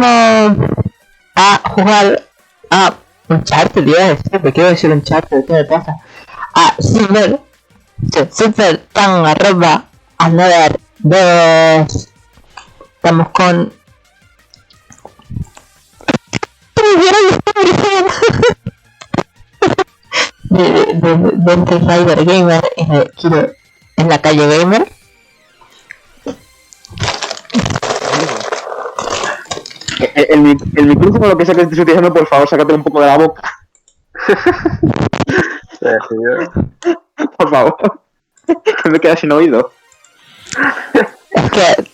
vamos a jugar a Uncharted, iba a decir, porque iba a decir Uncharted, ¿qué me pasa? A Super Tanga, Ropa, Another 2. Estamos con... de entre Rider Gamer y de Kiro en la calle Gamer. El micrófono, lo que sea que estés utilizando, por favor, sácatelo un poco de la boca. Por favor. Que me queda sin oído. Es que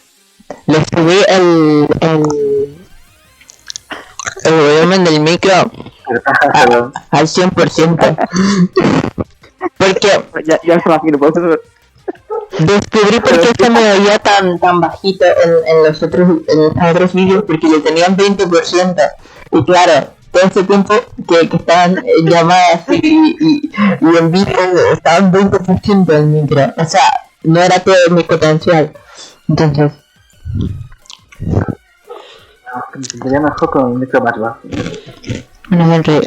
le subí el volumen del micro al 100%. Porque ya me imagino, por eso... descubrí por qué se me oía tan bajito en los otros vídeos, porque lo tenían 20%. Y claro, todo ese tiempo que estaban en llamadas y en vivo estaban 20% el micro. O sea, no era todo mi potencial. Entonces... Sería mejor con un micro más bajo. No me enredo.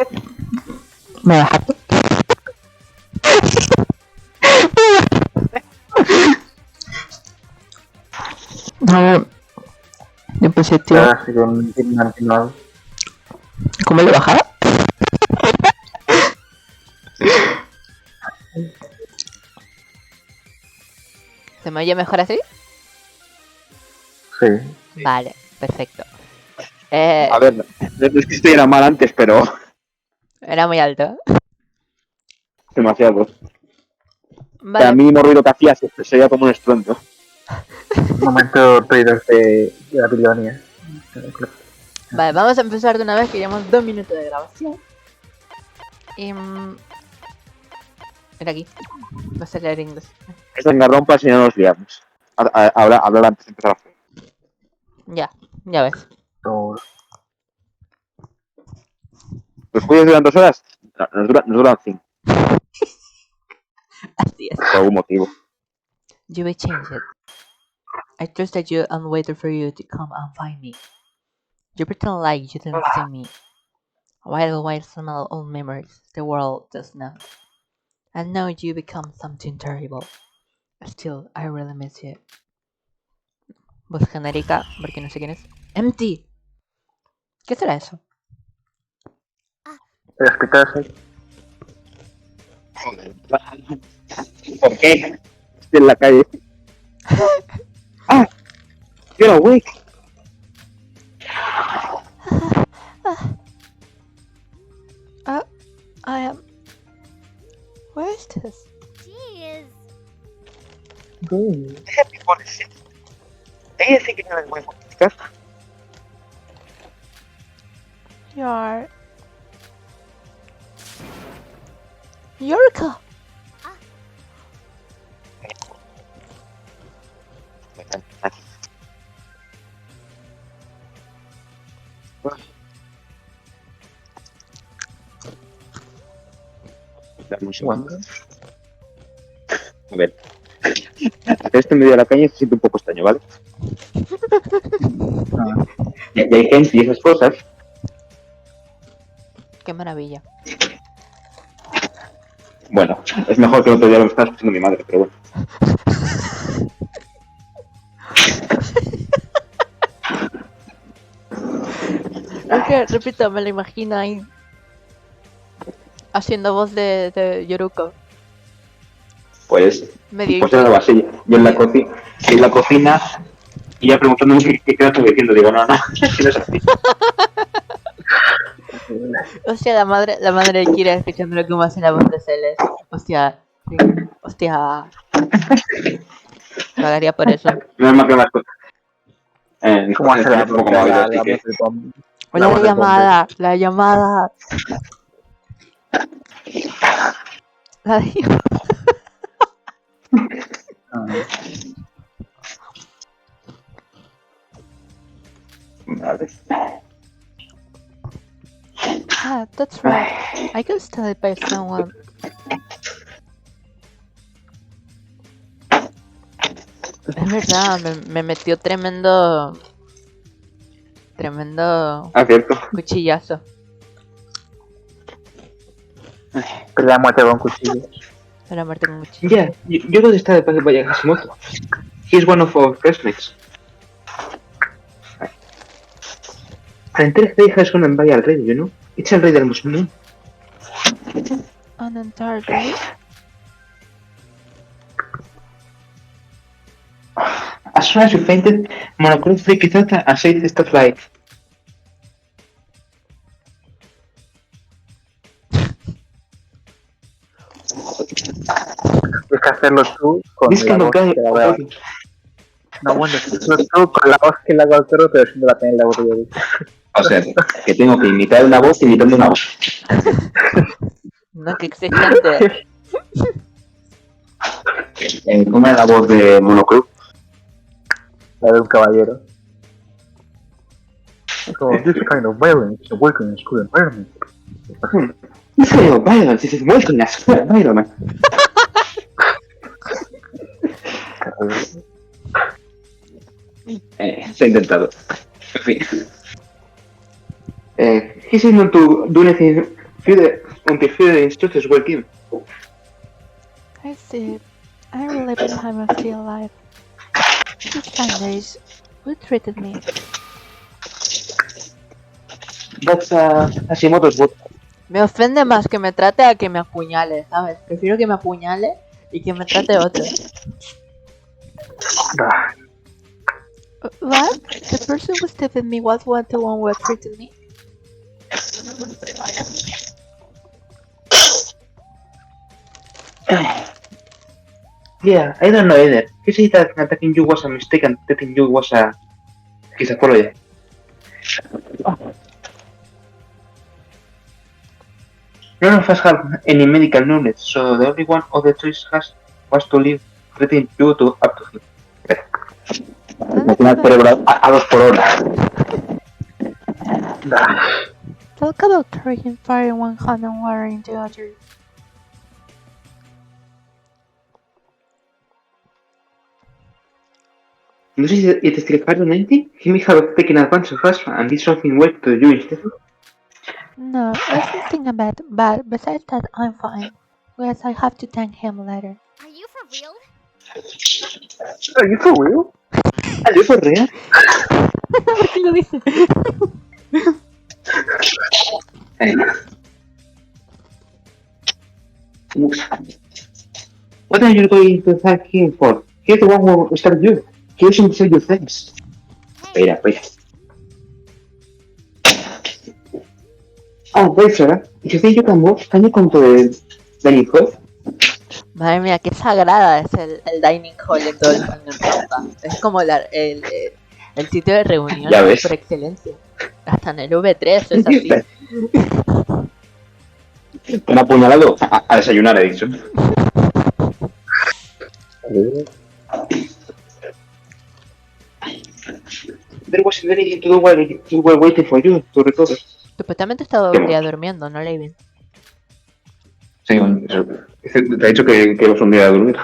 ¿Me bajaste? A ver, dispositivo. ¿Cómo le bajaba? ¿Se me oye mejor así? Sí. Vale, perfecto. A ver, no es que esto era mal antes, pero... Era muy alto. demasiado. Vale. El mínimo ruido que hacía se oía como un estruendo. Un momento ruidos de la Babilonia. Vale, vamos a empezar de una vez que llevamos 2 minutos de grabación. Y... Mira aquí. Va a ser leer inglés. Es Danganronpa si no nos liamos. Hablar antes de empezar a hacer. Ya ves. ¿Los juegos duran 2 horas? No, nos duran 5. Así es. Por algún motivo. You will change it. I trusted you and waited for you to come and find me. You pretend like you didn't see me. While smell old memories, the world does not. And now you become something terrible. Still, I really miss you. Voz genérica, porque no sé quién es. Empty. ¿Qué será eso? El escritor es Joder. ¿Por qué? Estoy en la calle. ¡Ah! ¡You're awake! I am... Where is this? Jeez. ¿Hay decir que no les voy a contestar? You're... Yurika! Dame un segundo. A ver. Esto en medio de la calle se siente un poco extraño, ¿vale? Y hay gente y esas cosas. Qué maravilla. Bueno, es mejor que el otro día lo que estaba escuchando mi madre, pero bueno. Es que, repito, me lo imagino ahí haciendo voz de Yoruko. Pues Medio era algo así. Yo en la cocina y ya preguntándome qué estoy diciendo. Digo, no, que no es así. Hostia, la madre de Kira escuchando lo que me hace la voz de Celes. Hostia. Pagaría por eso. No es más que más cosas. ¿Cómo hace la voz Hola, la llamada. La llamada. Vale. Ah, that's right. I got studied by someone. Es verdad, me metió tremendo Tremendo Cierto. cuchillazo. Pelea a muerte con cuchillo. Para muerte con cuchillo. Yeah, you know the style by Hashimoto. He's one of our classmates. An entire day has gone by already, you know? It's already almost noon. An entire day? As soon as you fainted, Monochrome freaked out and said stuff like, Tienes que hacerlo tú con this la kind of voz guy. que la veo. No, bueno, hacerlo tú con la voz que la hago al perro, pero sin la tener la voz que yo digo. O sea, que tengo que imitar una voz imitando una voz. No, que exigente. ¿Cómo era la voz de Monochrome? La de un caballero. So, this kind of violence is awakening in school environment. This kind of violence is welcome as school environment. Se ha intentado. En fin. He said not to do anything until further instructions were given. I see. I relive when I was still alive. These Sundays, who treated me? That's Hashimoto's book. Me ofende más que me trate a que me apuñale, ¿sabes? Prefiero que me apuñale y que me trate otro. What? The person who treated me was the one who treated me? Yeah, I don't know either. He said that attacking you was a mistake and attacking you was his apology. None of us have any medical knowledge, so the only one other choice was to leave treating you up to him. El cerebro a 2 por hora. Talk about throwing fire in one hand and water in the other. No sé si it still hard on anything. He may have taken advantage of us and did something weird to you instead. No, there's nothing about but besides that, I'm fine. Yes, I have to thank him later. Are you for real? Are you for real? ¿Are you for real? ¿Por qué lo dices? What are you going to thank him for? He's the one who started you. He doesn't say your thanks. Espera. Oh, wait, Sarah. If you think you can move, can you come to the dining hall? Madre mía, qué sagrada es el dining hall en todo el Danganronpa. Es como el sitio de reunión por excelencia. Hasta en el V3 es así. Te han apuñalado a desayunar, he dicho. There wasn't anything to do while we were waiting for you to recover. Supuestamente estaba un día durmiendo, no leí bien. Sí, eso. Te ha dicho que ibas un día a dormir.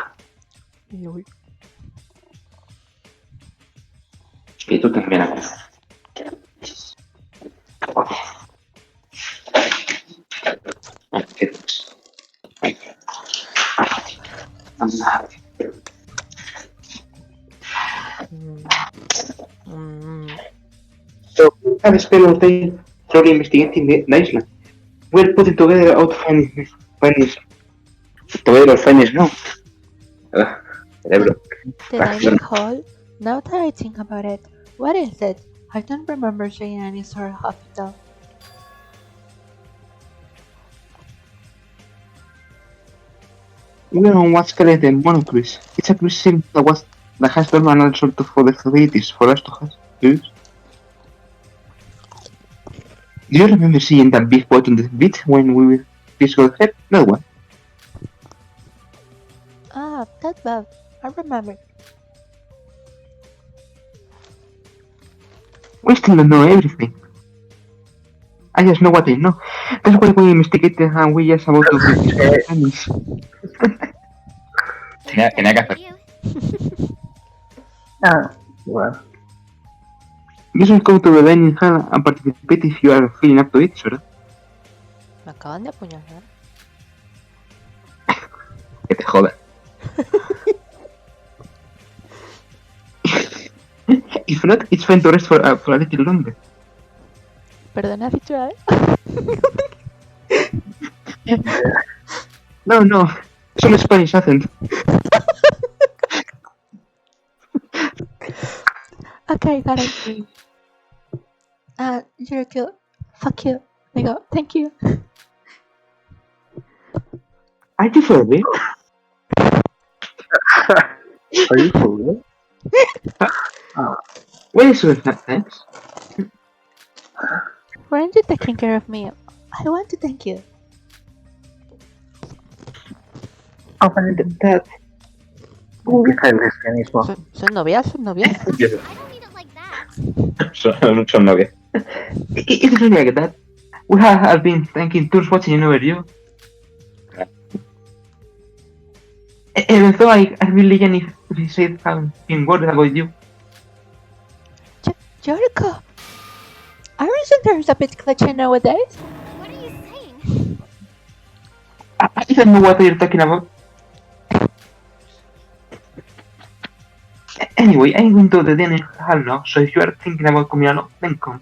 Y tú también aquí. So, we have spent all day thoroughly investigating the island. We're putting together all the findings. Together all findings now. Cerebro. The dining hall? Now that I think about it, what is it? I don't remember seeing any sort of hospital. We don't know what's called the monocruise. It's a cruise ship that has dormant all sorts of other facilities for us to use. Do you remember seeing that big boat on the beach when we first got here? That one. Ah, that boat. I remember. We still don't know everything. I just know what I know. That's why we investigated and we just about to discover findings. Tenía que hacer. Ah, bueno. You should come to the dining hall and participate if you are feeling up to it, sir. Me acaban de apuñalar. Que te joda. If not, it's fine to rest for a little longer. Perdona, ¿has dicho algo? No. Some Spanish accent. Okay, got it. You're cute. Fuck you. There you go. Thank you. Are you for real? Are you for real? Why is it not thanks? Weren't you taking care of me? I want to thank you. That. Deja el lesbianismo. ¿Son novias? ¿Son novias? I don't need it like that. Son novias. It's really like that. We have been thinking tours watching over you. Even though I really can if he said something words about you. Jericho! Our centers a bit glitchy nowadays. What are you saying? I don't know what you're talking about. Anyway, I'm going to the dinner hall now, so if you are thinking about coming along, then come.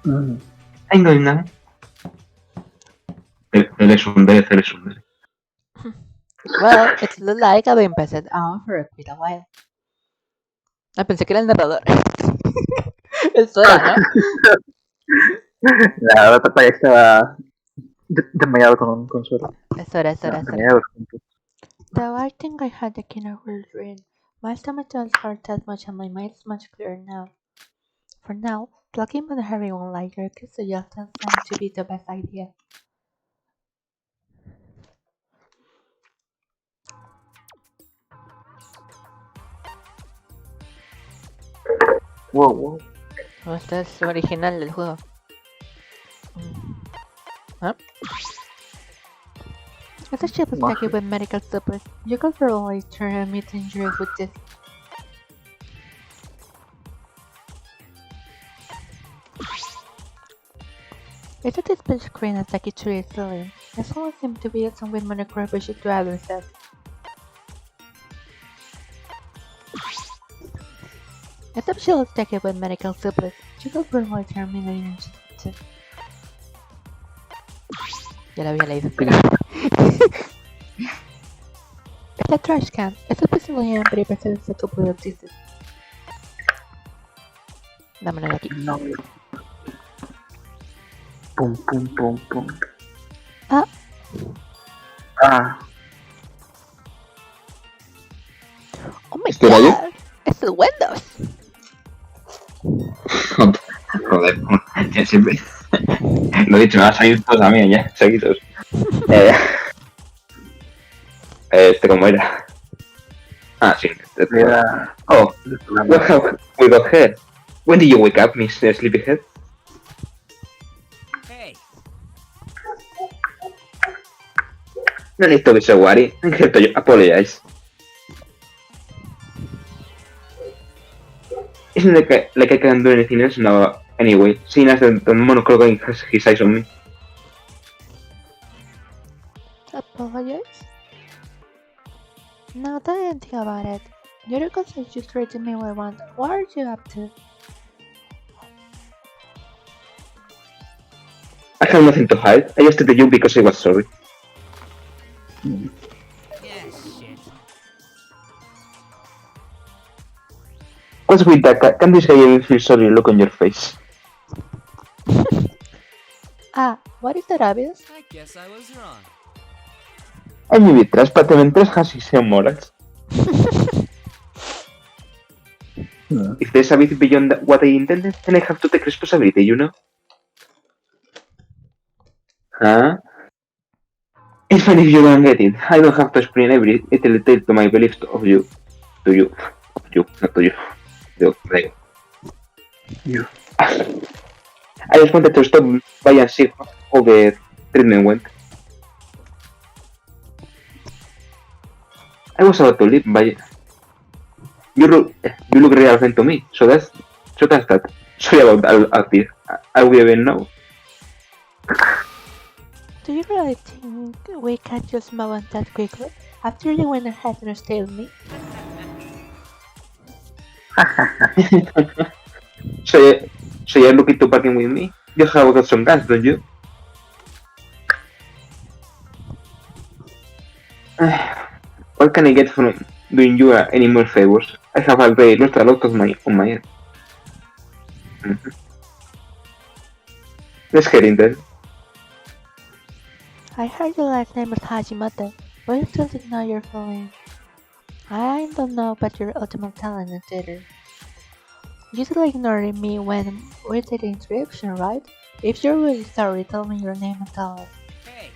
I'm going now. Él es un 10, él es un 10. Well, it looked like I've been passed out for quite a while. Pensé que era el narrador. Eso era, ¿no? La Tanga estaba desmayado con un consuelo. Eso era. Desmayados juntos. Though I think I had a keener dream. My stomach doesn't hurt as much and my mind is much clearer now. For now, talking about having one like your kiss just doesn't seem to be the best idea. Wow. Oh, este es original del juego. ¿Ah? It's a ship packed with medical supplies. You could probably turn a meat injuries with this. It's a display screen that's actually silly. This one seems to be some with monocropish to address that. It's a shield packed with medical supplies. You could probably turn a meat injuries with this. Ya la había leído. Es la trash can. Es especialmente para empezar el setup de artistas. Dámelo de aquí. No. Pum. Ah. Oh my ¿Esto era yo? god. Es el Windows. Joder, ya siempre. Lo he dicho, me van a salir todos a mí ya, seguidos. ¿Cómo era? Sí. Era... Oh, we got here. When did you wake up, Miss Sleepyhead? Hey, No need to be so worried. I'm here to apologize. Isn't like I can do anything else now anyway, seeing as the monochrome has his eyes on me. Apologize? Now that I think about it, your concept just treated me well once. What are you up to? I have nothing to hide. I just did you because I was sorry. yeah, shit. What's with that? Can this guy even feel sorry look on your face? What is that obvious? I guess I was wrong. I may be trash, but even trash has his own morals. If there's a bit beyond what I intended, then I have to take responsibility, you know? Huh? It's fine if you don't get it. I don't have to explain every little detail to my beliefs of you. To you. Of you, not to you. You. I just wanted to stop by and see how the treatment went. I was about to leave, but you look real friend to me, so that's So that's that. Sorry about all this. I will even know. Do you really think we can just move on that quickly? After you went ahead and stayed me? So you're looking to bargain with me? You have got some guns, don't you? What can I get from doing you any more favors? I have already lost a lot of my on my head. Let's get in there. I heard your last name is Hashimoto. Why you still ignore your feelings? I don't know about your ultimate talent in theater. You still ignoring me when we did the introduction, right? If you're really sorry, tell me your name and talent. Hey,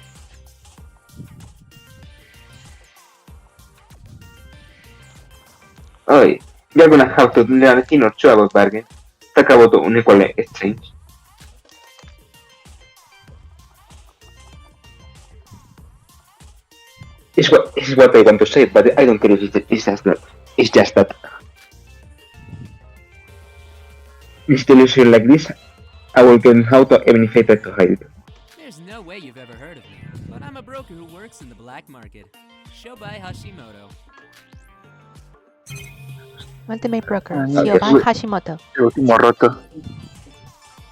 Oi, you're gonna have to learn a thing or two about bargain. Talk about unequal exchange. It's what I want to say, but I don't care if it's just that. It's just that. With delusion like this, I will get out even if I try to hide it. there's no way you've ever heard of me, but I'm a broker who works in the black market. Shobai Hashimoto. Ultimate Broker, Ah, Shobai Hashimoto. El último roto.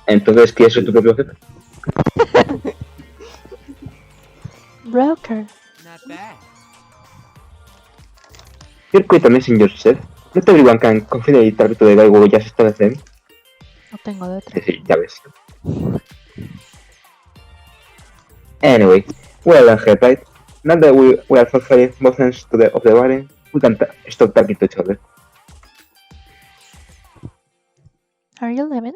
Entonces, ¿quieres ser tu propio jefe? Broker. Not bad. You're quite amazing yourself. Not everyone can confidently talk to the guy who just started them. No tengo de otra. Es decir, ya ves. Anyway, well ahead, right? Now that we are fulfilling both ends of the bargain, we can stop talking to each other. Are you leaving?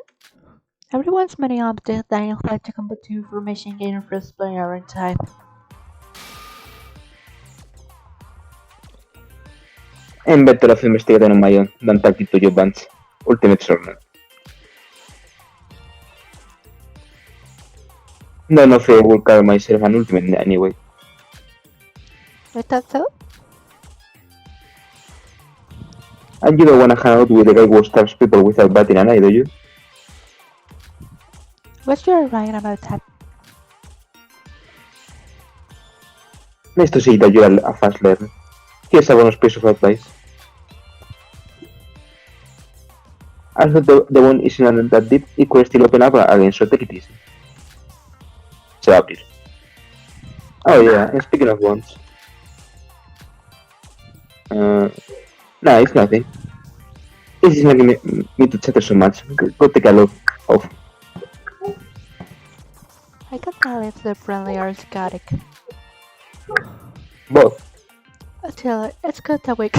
Everyone's meeting up the dining hall to complete the information gained for player in time. I'm better off investigating on my own than talking to you bunch. Ultimate or not. None of it will call myself an ultimate anyway. You thought so? And you don't wanna hang out with the guy who stabs people without batting an eye, do you? What's your right about that? Nice to see that you are a fast learner. Here's a bonus piece of advice. Also, the one isn't that deep, it could still open up again, so take it easy. Se va a abrir. Oh yeah, and speaking of ones. No, it's nothing. This is making me to chatter so much. Go take a look. Off. I can tell if they're friendly or psychotic. Both. Still, it's good that we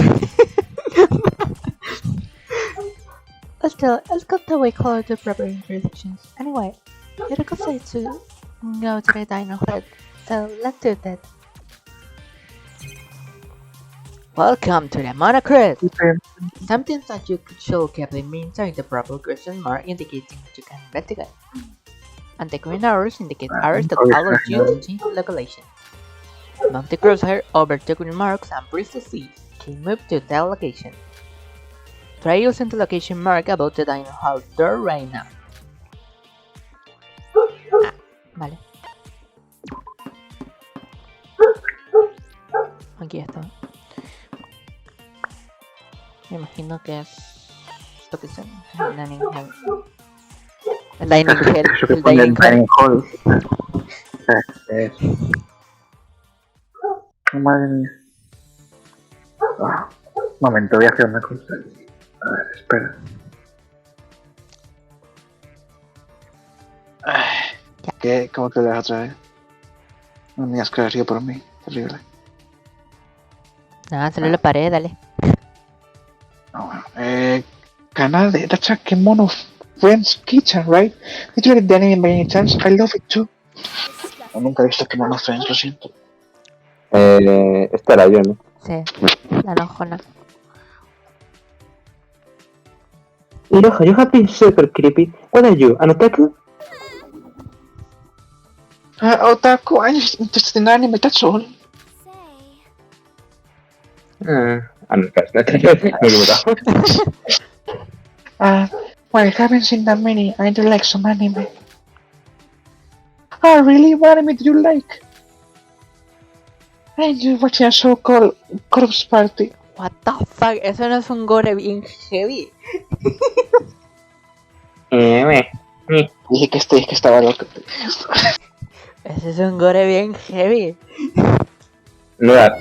Still, it's good that we call the proper introductions. Anyway, you could say to go to the diner hall, so let's do that. Welcome to the monocrit! Something that you should carefully mean the proper question mark indicating you can investigate. And the green arrows indicate arrows that allow you to change the location. Move the crosshair over the green marks and press the C to move to that location. Try using the location mark above the dining hall door right now. Ah, vale. Aquí está. Me imagino que es esto que es el dining hall. El dining hall. Eso que El pone el dining hall. dining hall. Es. Oh, madre mía. Ah, un momento, voy a hacer una cosa. A ver, espera. ¿Qué? ¿Cómo te das otra vez? No me has creído por mí. Terrible. Nada, solo la pared, dale. No, bueno. Canal de That's a Kemono Friends Kitchen, right? Did you get the anime by any chance? I love it too. No, nunca he visto Kemono Friends, lo siento. Esta era yo, ¿no? Sí, la enojona. Iroha, you have been super creepy. What are you, an otaku? Otaku, I'm just interested in anime, that's all. Say, No, me he equivocado. Well, I haven't seen that many. I do like some anime. Oh, really? What anime do you like? I enjoy watching a show called Corpse Party. What the fuck? Eso no es un gore bien heavy. Dije que estaba loco. Ese es un gore bien heavy. No es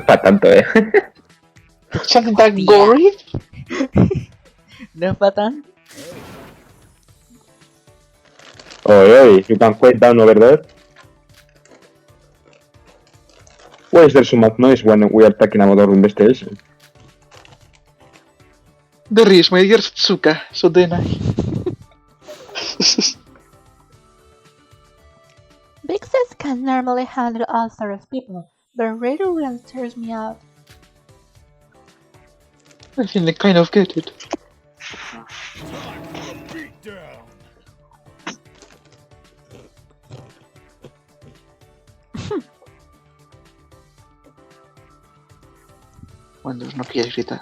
para tanto, Something that gory? No es para tanto. Oi, you can quiet down over there. Why is there so much noise when we are talking about our investigation? There is my dear Tsuka, so then Big sis can normally handle all sorts of people, but really tears me out. I think I kind of get it. Windows no quiere gritar.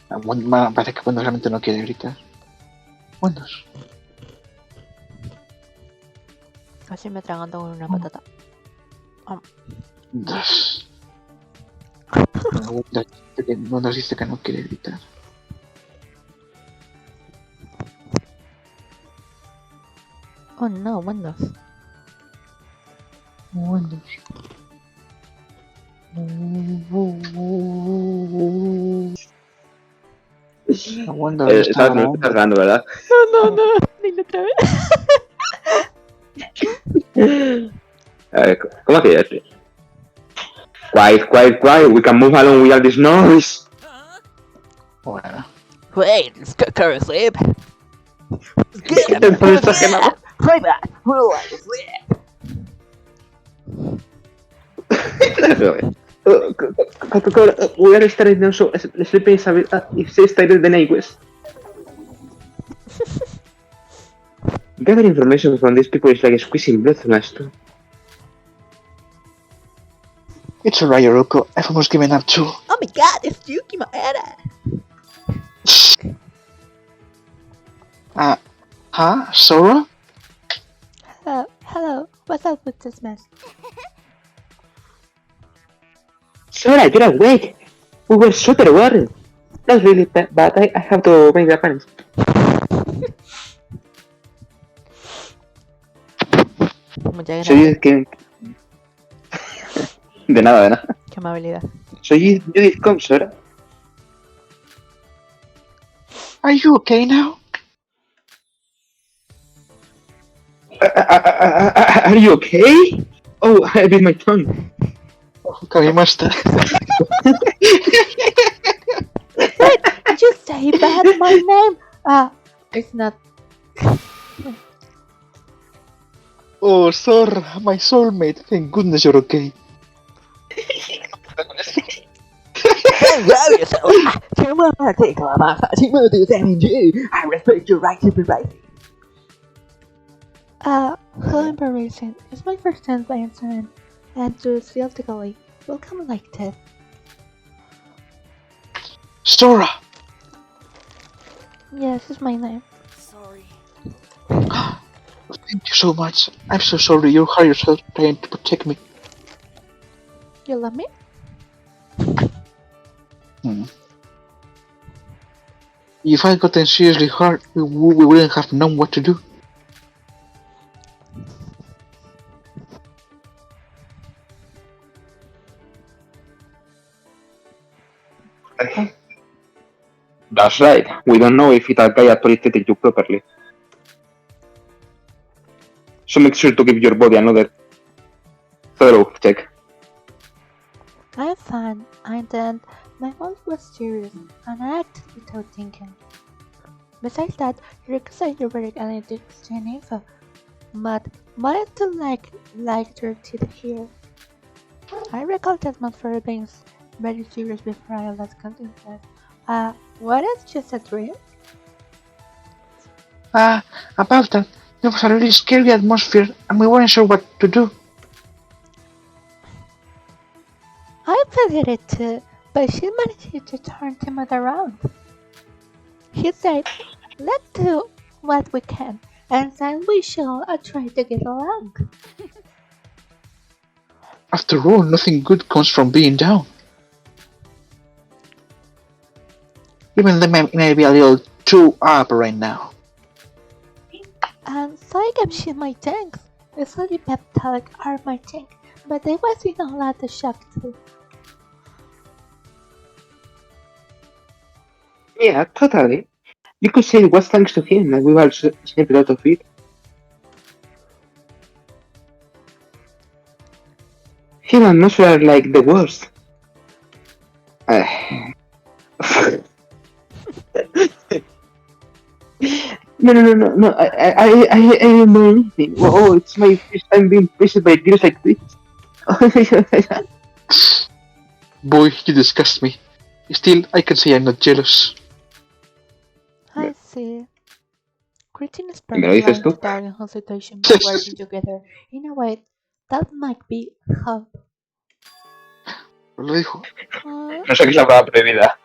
Parece que Windows realmente no quiere gritar. Windows. Casi me tragando con una patata. Windows. Windows dice que no quiere gritar. Oh no, Windows. Windows. Windows está No estás grabando, ¿verdad? No. Dile otra vez. A ver, ¿cómo hacía este? Quiet, we can move along with all this noise. Bueno. Wait, let's go asleep. Entonces estás quemado. Right back. We are starting now, so sleeping is a bit, if they started the night west. Gather information from these people is like squeezing blood from a stone. It's alright, Yoroko. I've almost given up too. Oh my god, it's Yuki Maeda. Huh? Sora? Hello. What's up with this mess? Sora, you're awake! We were super worried. That's really bad, but I have to make the appearance. Muchas Soy gracias. que... De nada. Qué amabilidad. Soy Judith Com, Sora. Are you okay now? Are you okay? Oh, I bit my tongue. Kamimashita. Wait, did you say bad my name? It's not. Oh, Sora, my soulmate. Thank goodness you're okay. Grab yourself. I respect your right to privacy. Hello, Embarrassing. It's my first time playing Sun, and enthusiastically welcome like this. Sora! Yes, it's my name. Sorry. Thank you so much. I'm so sorry you hurt yourself trying to protect me. You love me? If I gotten seriously hurt, we wouldn't have known what to do. That's right. We don't know if that guy actually treated you properly. So make sure to give your body another thorough check. I'm fine. I did. My mouth was serious, and I acted without thinking. Besides that, you said you were analytic exchange info, but wanted to like your teeth here. I recall that month for being very serious before I left content. What is just a dream? About that, there was a really scary atmosphere and we weren't sure what to do. I figured it too, but she managed to turn Timothy around. He said, let's do what we can, and then we shall try to get along. After all, nothing good comes from being down. Even though I may be a little too up right now. And so I gave you my tanks. It's only peptide armor tank, but I was in a lot of shock too. Yeah, totally. You could say it was thanks to him that we were saved out of it. Him and Nosu are like the worst. No. I didn't know anything. Oh, it's my first time being praised by girls like this. Boy, you disgust me. Still, I can say I'm not jealous. I see. Creating a ¿Me lo dices perfect tú? darling whole situation by working together in a way that might be help. Lo dijo. Uh, No sé qué es la palabra prohibida.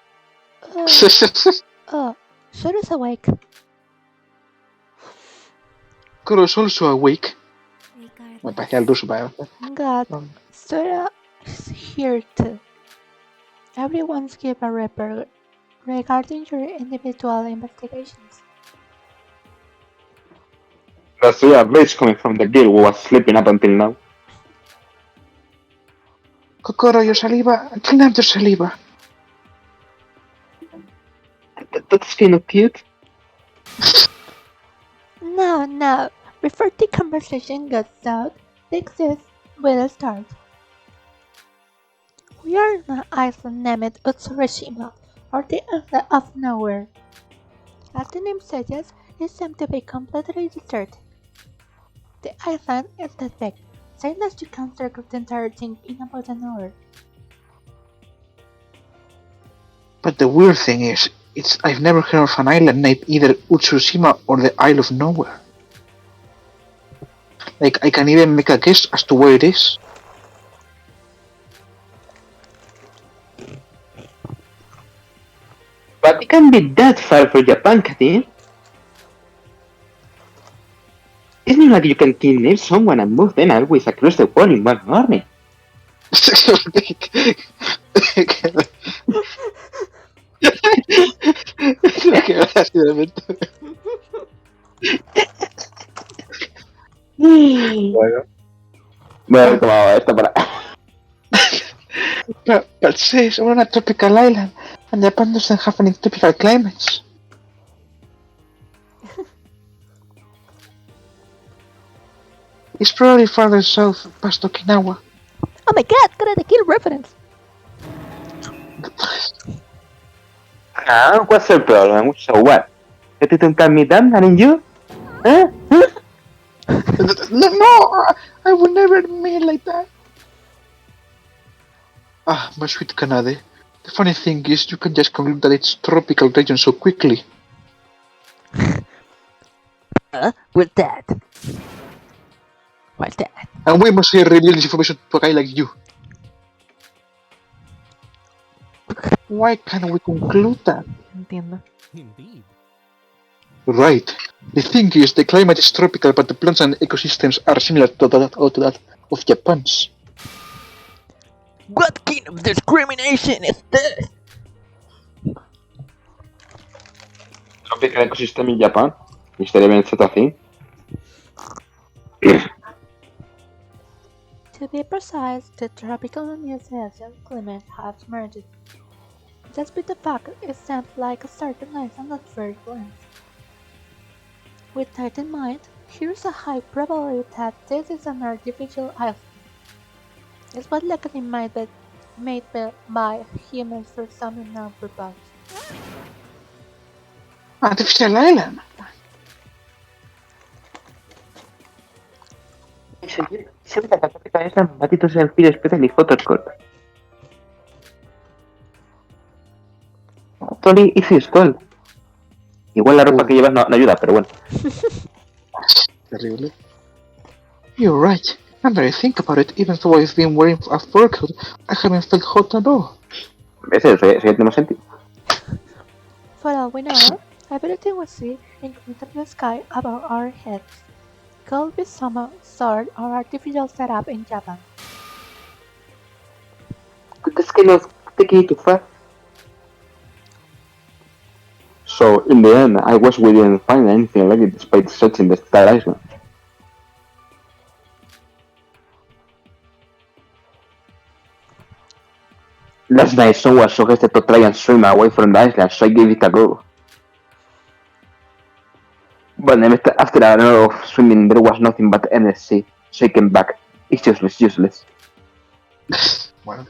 Sora's awake. Koro's also awake. Me parecía el ruso para God, Sora is here too. Everyone's give a report regarding your individual investigations. That's real rage coming from the girl who was sleeping up until now. Kokoro, your saliva. Clean up your saliva. That's kind of cute. No. Before the conversation gets out, the exist will start. We are on an island named Utsurashima, or the island of nowhere. As the name suggests, it seems to be completely deserted. The island is that big, so that you can circle the entire thing in about an hour. But the weird thing is, I've never heard of an island named either Utsushima or the Isle of Nowhere. Like, I can even make a guess as to where it is. But it can't be that far from Japan, Katin. It's not like you can kidnap someone and move them always across the world in one morning. Bueno, como esto para... But says we're on a tropical island, and Japan doesn't have any tropical climates. It's probably farther south, past Okinawa. Oh my god, got a kill reference! What's the problem? So what? You didn't tell me that, aren't you? Huh? No, I would never mean like that. Ah, my sweet Kanade. The funny thing is, you can just conclude that it's tropical region so quickly. With that. What's that? And we must reveal this information to a guy like you. Why can't we conclude that? Entiendo. Indeed. Right. The thing is, the climate is tropical, but the plants and ecosystems are similar to that of Japan's. What kind of discrimination is this? Tropical ecosystem in Japan? Is there even such a thing? To be precise, the tropical and New Zealand climate has merged. Just with the fact it seems like a certain island at first glance. With that in mind, here's a high probability that this is an artificial island. It's what likely made by humans for some unknown purpose. Artificial island? Siempre la tropical es un batito selfie especial y photocall. Tony, it's his call. Igual la ropa que llevas no ayuda, pero bueno. Terrible. You're right. And I think about it, even though I've been wearing a fur coat, I haven't felt hot at all. ¿Ves? Eso ya tiene sentido. For all we know, Everything we see, including the sky above our heads, could be some sort of artificial setup in Japan. This kid was taking it too far. So, in the end, I was we didn't find anything like it despite searching the entire island. Last night, someone suggested to try and swim away from the island, so I gave it a go. But after an hour of swimming, there was nothing but endless sea, so I came back. It's useless. Well,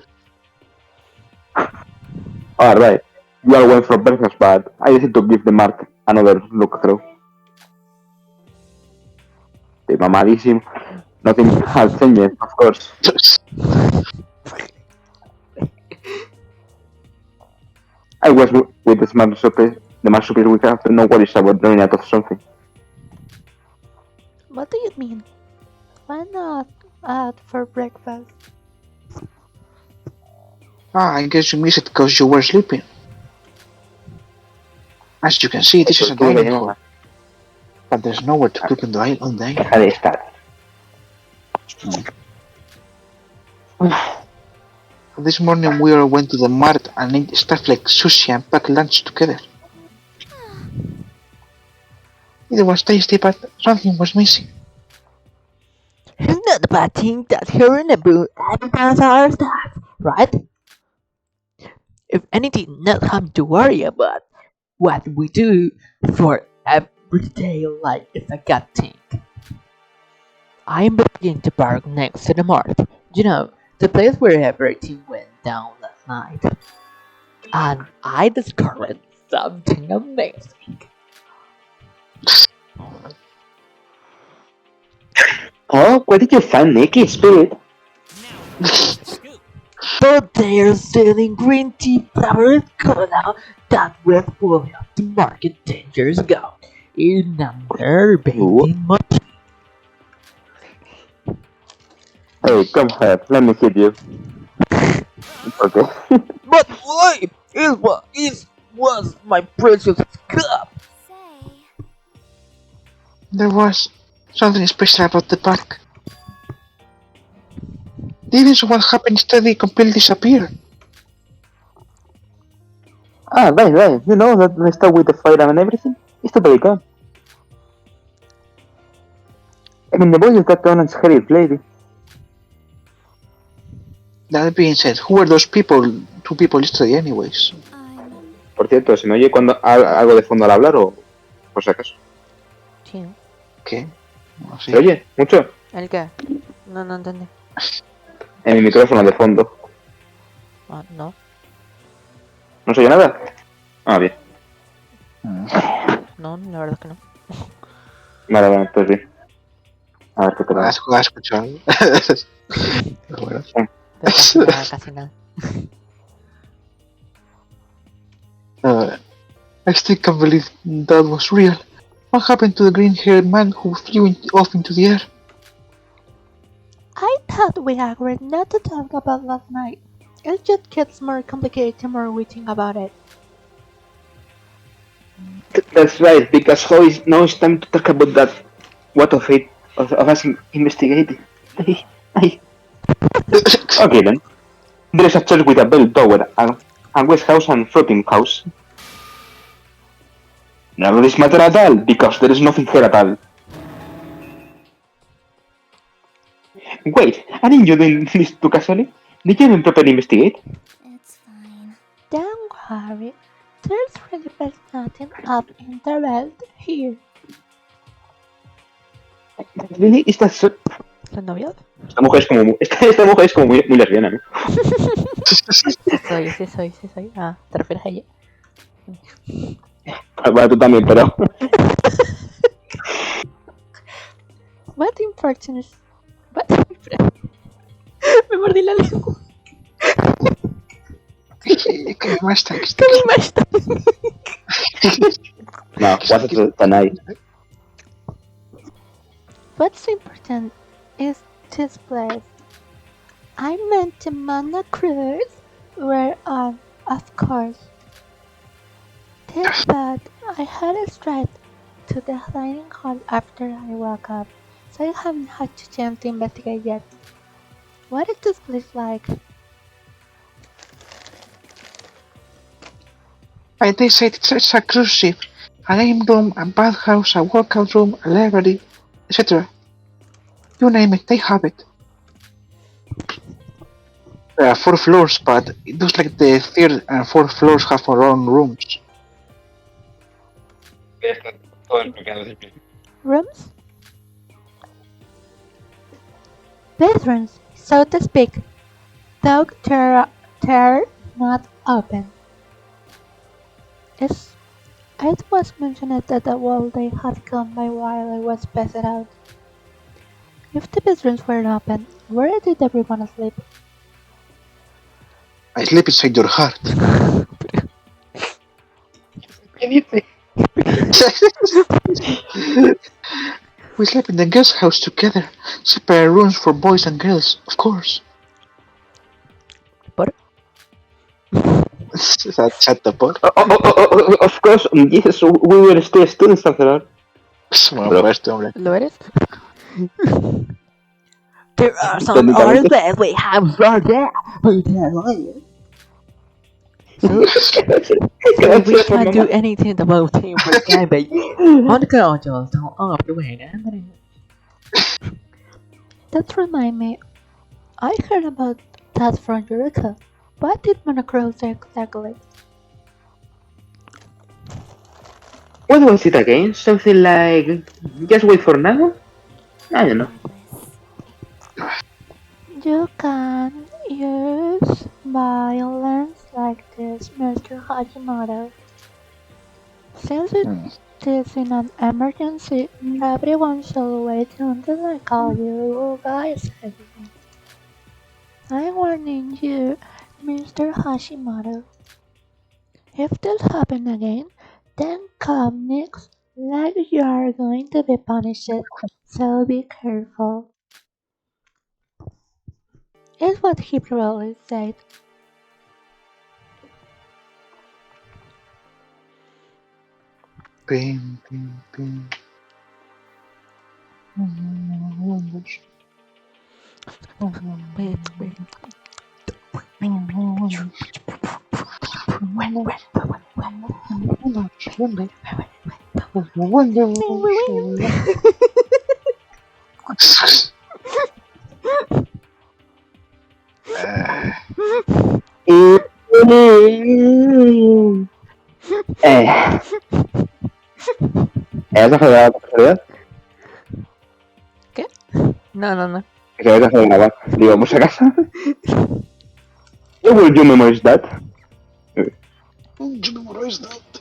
Alright, you all went for breakfast, but I decided to give the mart another look through. The mamadísimo. Nothing has changed, of course. I was with the masterpiece we have no worries about running out of something. What do you mean? Why not out for breakfast? I guess you missed it because you were sleeping. As you can see, this is a dining hall, but there's nowhere to cook on the island. Deja de estar. This morning we all went to the mart and ate stuff like sushi and packed lunch together. It was tasty, but something was missing. It's not a bad thing that here in the boot everything's our stuff, right? If anything, not have to worry about what we do for everyday life is a good thing. I'm beginning to park next to the mart. You know, the place where everything went down last night. And I discovered something amazing. Oh, what did you find, Nicky? Spirit? But they're selling green tea flavored cola that was fully off the market 10 years ago. In another vending machine. Hey, come here, let me hit you. Okay. But why? It was my precious cup. Say, There was something special about the pack. Didn't what happened instead they completely disappeared? Right. You know that they start with the fire and everything? It's totally gone. I mean, the boy is that orange haired lady. That being said, who were those people, 2 people yesterday anyways? I'm Por cierto, ¿se me oye cuando algo de fondo al hablar o por si acaso? Sí. ¿Qué? No sé. ¿Se oye? ¿Mucho? ¿El qué? No entendí. En mi micrófono de fondo. Ah, no. ¿No se oye nada? Ah, bien. No, la verdad es que no. Vale, pues bien. A ver qué te ¿Has escuchado? Pero bueno. Pero casi nada. I still can't believe that was real. What happened to the green-haired man who flew off into the air? I thought we agreed not to talk about last night. It just gets more complicated the more we think about it. That's right, because now it's time to talk about that. What of it? Of us investigating. Okay then. There is a church with a bell tower, a west house and floating house. None of this matter at all, because there is nothing here at all. Wait, aren't you doing this too casually? Did you even properly investigate? It's fine. Don't worry. There's really nothing up in the world here. Really? Is that so? ¿La novia? Esta mujer es como muy lesbiana, ¿no? Sí soy. Ah, ¿te refieres a ella? Bueno, tú también, pero... What important is... What? Me mordí la lengua. ¿Qué más está? ¿Qué más está? No, what's tonight? What's important is this place. I meant to Mana Cruise, where of course. This bad. I headed straight to the dining hall after I woke up, so I haven't had a chance to investigate yet. What is this place like? They said it's a cruise ship, a game room, a bathhouse, a workout room, a library, etc. You name it, they have it. There are 4 floors, but it looks like the 3rd and 4th floors have their own rooms. Está todo explicado de pie. Rooms? Bedrooms, so to speak. Though they're not open. It was mentioned that the wall they had come by while I was passed out. If the bedrooms weren't open, where did everyone sleep? I sleep inside your heart. ¿Qué dice? We slept in the guest house together. Separate rooms for boys and girls, of course. What? Shut the por. Of course, yes, we were still students after all. Bueno, por este hombre. ¿Lo eres? There are some Técnicamente. other ways we have for that. So we can't do anything about him for time, but on the control, don't off the way. That remind me, I heard about that from Eureka. What did Monochrome say exactly? What was it again? Something like just wait for now? I don't know. You can use violence like this, Mr. Hashimoto. Since it is in an emergency, everyone should wait until I call you guys again. I'm warning you, Mr. Hashimoto. If this happens again, then come next, like you are going to be punished, so be careful. Is what he probably said. Pim, pim, pim. Wait. ¿Has jugado por casualidad? ¿Qué? No. Que se habías grabar. Digo, vamos a casa. Will you memorize that? You memorize that.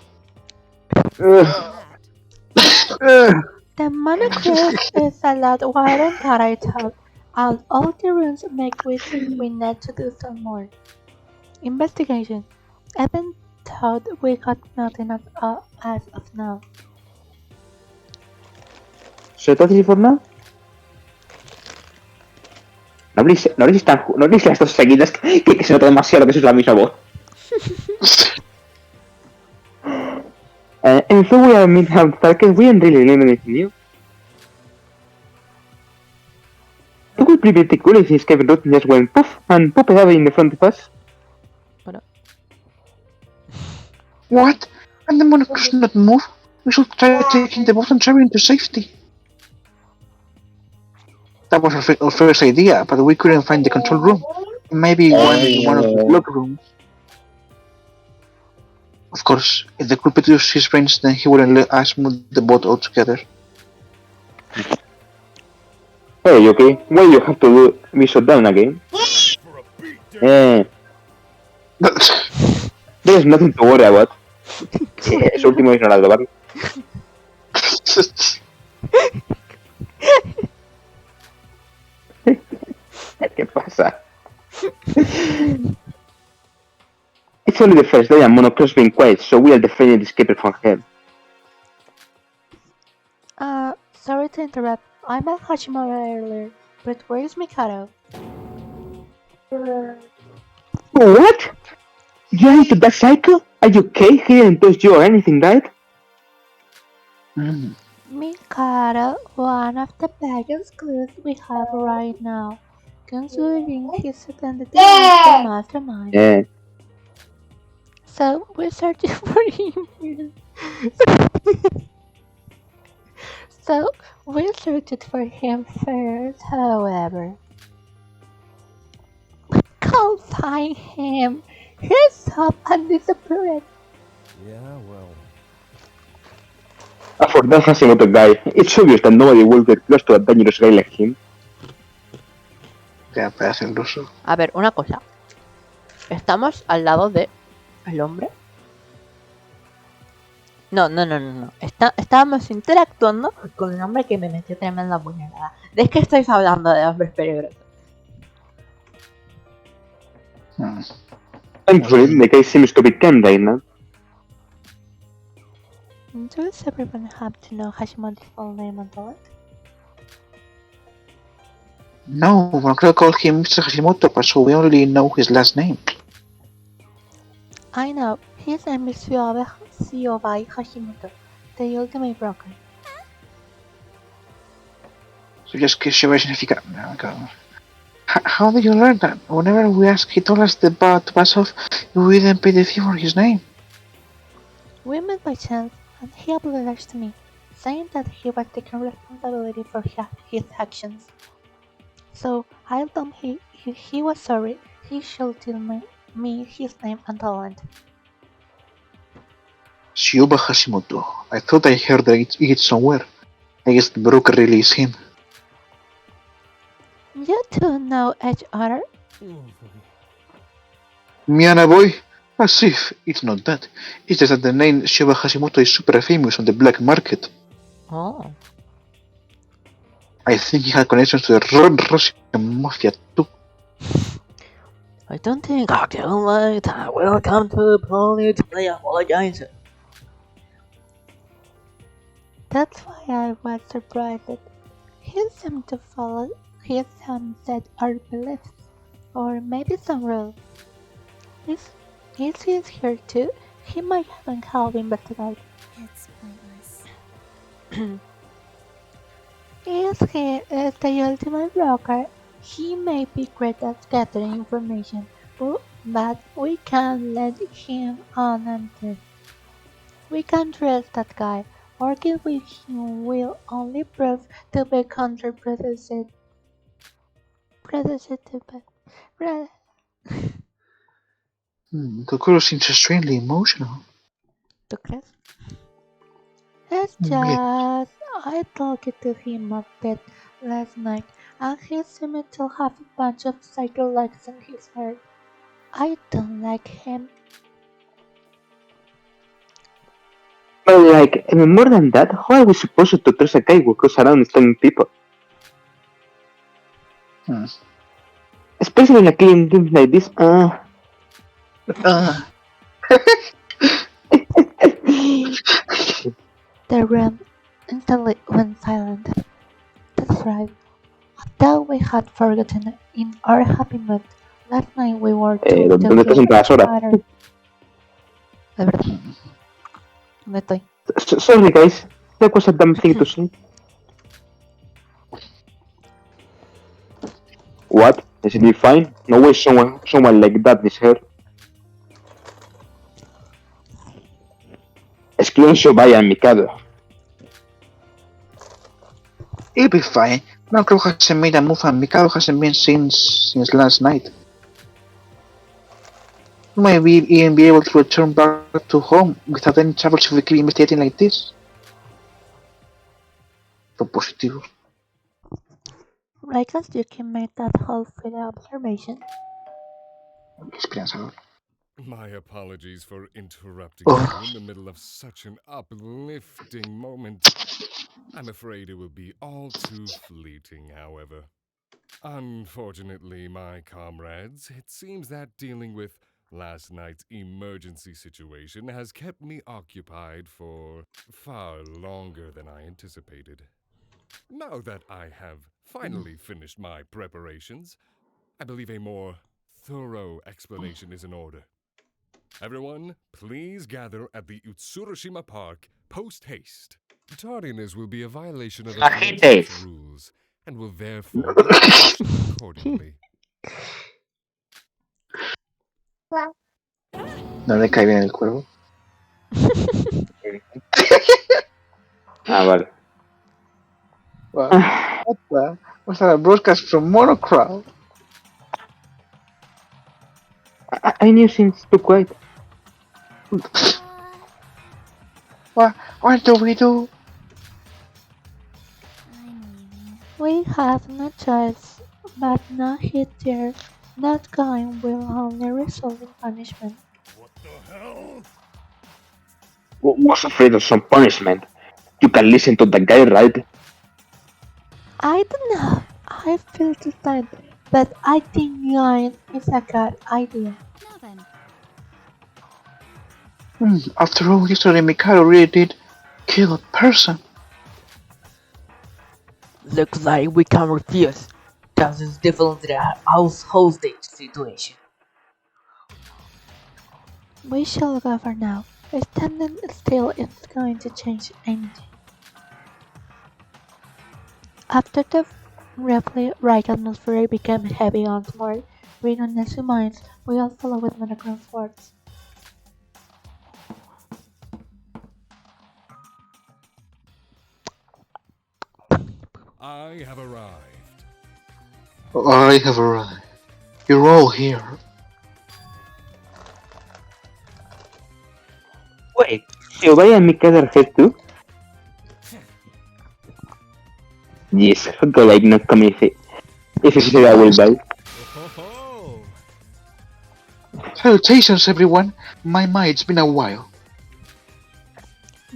The monochrome is a lot wider than I thought. All the rooms make me think we need to do some more investigation. Even thought we got nothing as of now. So that's it for now? No habléis las dos seguidas que se nota demasiado que sois la misma voz. And so we are mid-hand targets, we didn't really learn anything new. It would be pretty cool if this escape route just went poof and popped up in the front of us. What? And the monarch does not move? We should try taking the bottom cherry into safety. That was our first idea, but we couldn't find the control room. Maybe one of the locker rooms. Of course, if the culprit used his brains, then he wouldn't let us move the boat altogether. Hey, okay, what you have to do? We shut down again. There's nothing to worry about. Es último ignorado, ¿vale? ¿Qué pasa? It's only the first day and Monocro's been quiet, so we are definitely escaping from hell. Sorry to interrupt. I met Hashimoto earlier, but where is Mikado? What? You're into that cycle? Are you okay? He didn't touch you or anything, right? Mm. Mikado, one of the biggest clues we have right now, considering his identity as the mastermind. Yeah. So we're searching for him. So we searched for him first, however. Can't find him. He's up and disappeared. Yeah, well, For that Hashimoto guy, it's obvious that nobody will get close to a dangerous guy like him. Ya, parece el ruso. A ver, una cosa. Estamos al lado de el hombre. No. Estábamos interactuando con un hombre que me metió tremenda puñalada. ¿De qué estáis hablando de hombres peligrosos? Mm. Thankfully, the guy seems to be calm right now. Does everyone have to know Hashimoto's full name and all? No, we're gonna call him Mr. Hashimoto, but so we only know his last name. I know. His name is Siobai Hashimoto, the ultimate broker. So just que Shiva significa. No, God. How did you learn that? Whenever we asked, he told us to pass off if we didn't pay the fee for his name. We met by chance, and he apologized to me, saying that he was taking responsibility for his actions. So I told him if he was sorry, he should tell me his name and talent. Shiba Hashimoto. I thought I heard it somewhere. I guess the broker really is him. You two know each other? Miana boy? As if. It's not that. It's just that the name Shiba Hashimoto is super famous on the black market. Oh. I think he had connections to the Russian mafia too. I don't think I can wait. Welcome to Polly to play apologize. That's why I was surprised. He seemed to follow his sunset or beliefs, or maybe some rules. Is he here too? He might even help investigate. It's pointless. Is he is the ultimate broker? He may be great at gathering information, but we can't let him unanswered. We can't trust that guy. Working with him will only prove to be counterproductive. Kokoro seems strangely emotional. ¿Tú crees? It's Yeah. just I talked to him a bit last night, and he seemed to have a bunch of psychologies in his head. I don't like him. But like, more than that, how are we supposed to trust a guy who goes around stalking people? Hmm. Especially in a killing games like this. The room instantly went silent. That's right. I thought we had forgotten in our happy mood. Last night we were too ¿Dónde estás together. sentadas ahora? Es verdad. ¿Dónde estoy? Sorry guys, that was a dumb thing to say. What? Is it fine? No way someone like that is here. Exclusion Shobaya and Mikado. It'll be fine. Macro hasn't made a move and Mikado hasn't been seen since last night. You might even be able to return back to home without any trouble if we keep investigating like this. So positivo. I guess you can make that whole field observation. Esperanzador. My apologies for interrupting Oh. you in the middle of such an uplifting moment. I'm afraid it will be all too fleeting, however. Unfortunately, my comrades, it seems that dealing with last night's emergency situation has kept me occupied for far longer than I anticipated. Now that I have finally finished my preparations, I believe a more thorough explanation is in order. Everyone, please gather at the Utsurushima Park post-haste. Tardiness will be a violation of the Agite. Florence rules and will therefore be punished accordingly. No le cae bien el cuervo. Ah, vale. Well, Otra was a broadcast from Monocrow. I knew since too quiet. What do we do? I'm leaving. We have no choice, but no hit there. Not going will only result in punishment. What the hell? Was afraid of some punishment. You can listen to the guy, right? I don't know. I feel too tired, but I think going is a good idea. Now then, After all, yesterday Mikado really did kill a person. Looks like we can refuse. This is definitely a hostage situation. We shall go for now. Standing still isn't going to change anything. After the roughly right atmosphere became heavy once more, reading on Nesu minds, we all follow with monochrome words. I have arrived. I have arrived. You're all here. Wait, Shiobaya and Mikado are here too? Yes, go like not coming if you say I will die. Oh, Salutations, everyone. It's been a while.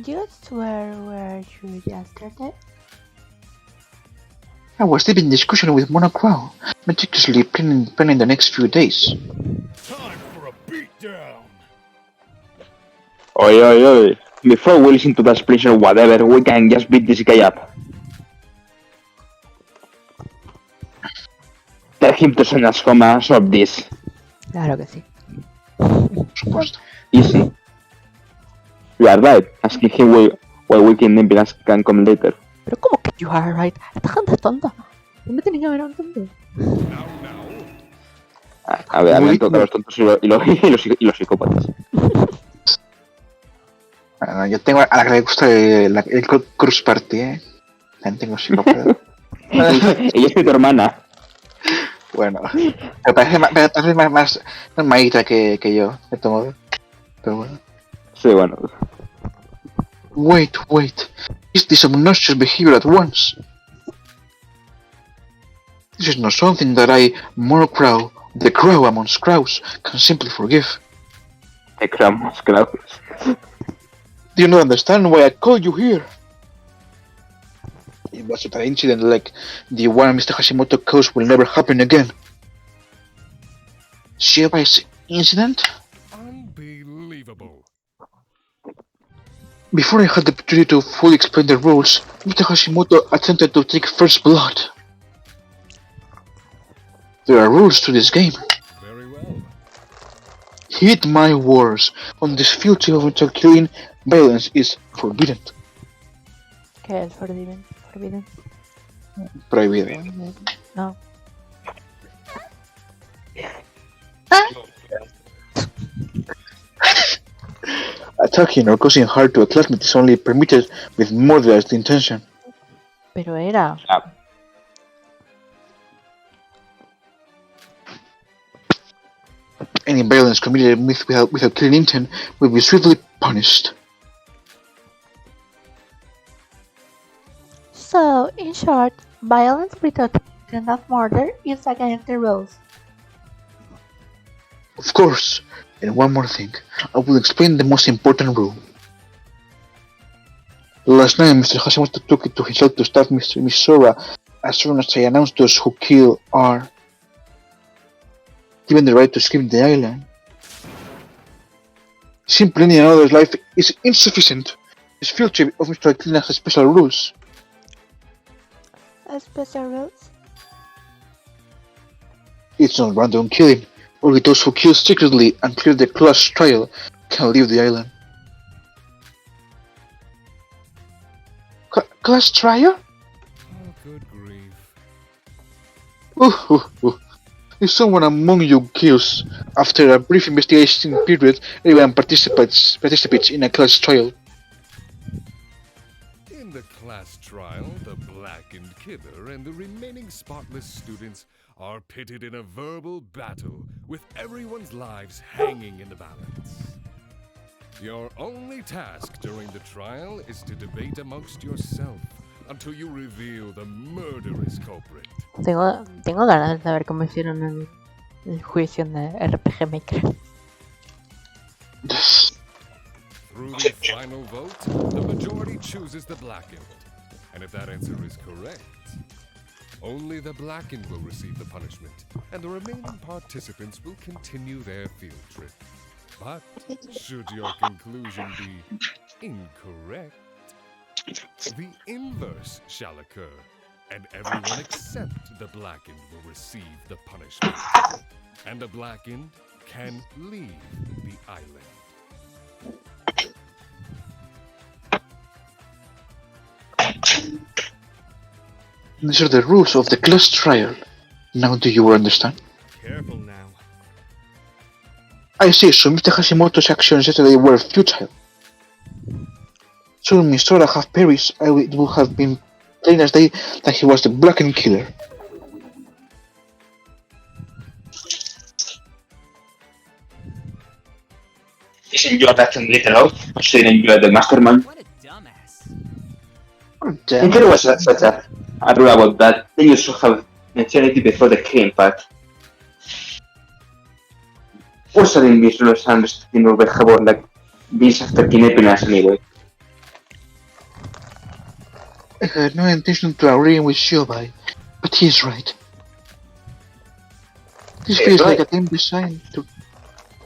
Just where were you yesterday? I was deep in discussion with Monocrow, meticulously planning the next few days. time for a beatdown. Oi. Before we listen to that splish or whatever, we can just beat this guy up. Tell him to send us home and solve this. Claro que sí. Por supuesto. Easy. You are right, asking him why we can come later. Pero ¿cómo que you are right? Esta gente es tonta. No me tienes que ver a un tonto. A ver, me toca los tontos y los psicópatas. Bueno, yo tengo a la que le gusta el Cruz Party, ¿eh? También tengo psicópata. Ella es tu hermana. Bueno, pero parece más normalita que yo, de todo modo. Pero bueno. Sí, bueno. Wait. Is this obnoxious behavior at once? This is not something that I, Monocrow, the crow amongst crows, can simply forgive. The cramos, claro. Do you not understand why I called you here? It was an incident like the one Mr. Hashimoto caused will never happen again. Shiobai's incident? Unbelievable. Before I had the opportunity to fully explain the rules, Mr. Hashimoto attempted to take first blood. There are rules to this game. Very well. Heed my words. On this field trip of mental killing, violence is forbidden. ¿Qué es forbidden? Forbidden. Prohibido. No. Attacking or causing harm to a classmate is only permitted with murderous intention. Pero era. Any violence committed without killing intent will be swiftly punished. So, in short, violence without intent of murder is against the rules. Of course, and one more thing, I will explain the most important rule. Last night, Mr. Hashimoto took it to himself to stab Miss Sora as soon as I announced those who kill are given the right to escape the island. Simply ending another's life is insufficient. This field trip of Mr. Aquilina has special rules. Special rules? It's not random killing. Only those who kill secretly and clear the class trial can leave the island. Class trial? Oh, good grief. If someone among you kills after a brief investigation period, everyone participates in a class trial. In the class trial, the blackened killer and the remaining spotless students are pitted in a verbal battle with everyone's lives hanging in the balance. Your only task during the trial is to debate amongst yourself until you reveal the murderous culprit. Tengo ganas de saber cómo hicieron el juicio de RPG Maker. Through the final vote, the majority chooses the blackened. And if that answer is correct, only the blackened will receive the punishment, and the remaining participants will continue their field trip. But should your conclusion be incorrect, the inverse shall occur, and everyone except the blackened will receive the punishment. And the blackened can leave the island. These are the rules of the class trial. Now do you understand? Careful now. I see, so Mr. Hashimoto's actions yesterday were futile. Should Miss Sora have perished, it would have been plain as day that he was the blackened killer. Isn't your action little off, considering you are the mastermind? What a dumbass. If there was such a rule about that, then you should have mentioned it before the killing part. What's the misunderstanding or behavior like this after kidnapping us anyway? I had no intention to agree with Shobai, but he's right. This feels like a game designed to...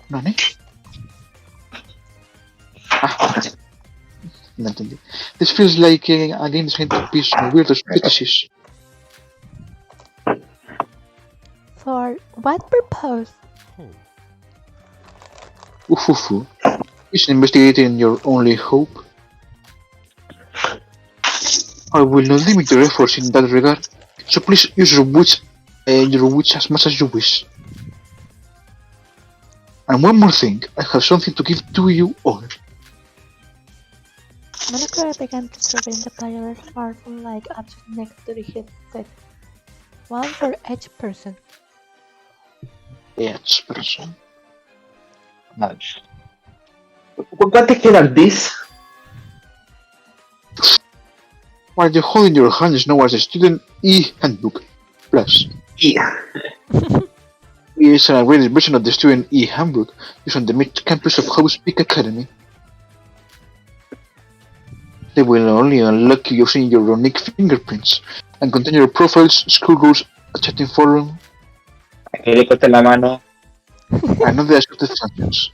Nani? No entendí. This feels like a game designed to piece some weird fetishes. For what purpose? Oh. Isn't investigating your only hope? I will not limit your efforts in that regard, so please use your wits as much as you wish. And one more thing, I have something to give to you all. Monocura began to survey the player's smartphone-like object next to his set. One for each person. Each person. Nice. What the hell are these? What you hold in your hand is known as the Student E-Handbook Plus. Yeah. It is an upgraded version of the Student E-Handbook used on the mid-campus of House Peak Academy. They will only unlock you using your unique fingerprints and contain your profiles, school rules, a chatting forum, Aquí le corté la mano. and other accepted functions.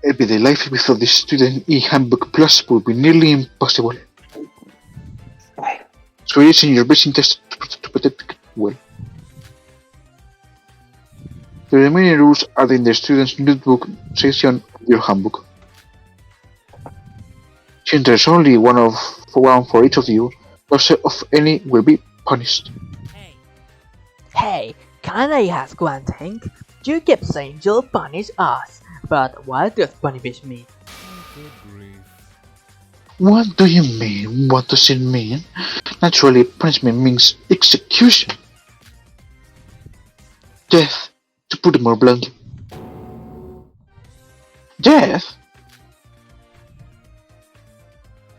Everyday life without the Student E-Handbook Plus would be nearly impossible. So it is in your best interest to protect it well. The remaining rules are in the student's notebook section of your handbook. Since there's only one for each of you, loss of any will be punished. Hey, can I ask one thing? You keep saying you'll punish us, but what does punish mean? Good grief. What do you mean? What does it mean? Naturally, punishment means execution. Death, to put it more bluntly. Death?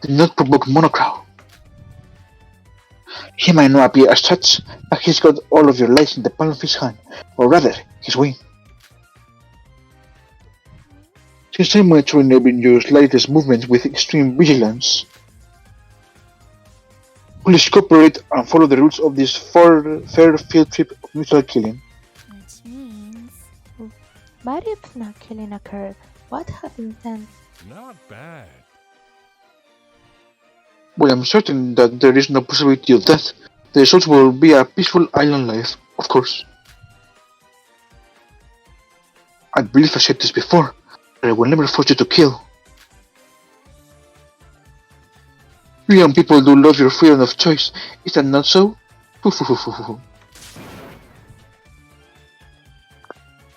Did not provoke Monocrow. He might not appear as such, but he's got all of your lives in the palm of his hand, or rather, his wing. Since I'm monitoring your slightest movements with extreme vigilance, please cooperate and follow the rules of this fair field trip of mutual killing. Which means... But if no killing occurred, what happens then? Not bad. Well, I'm certain that there is no possibility of that, The results will be a peaceful island life, of course. I believe I said this before, but I will never force you to kill. You young people do love your freedom of choice, is that not so?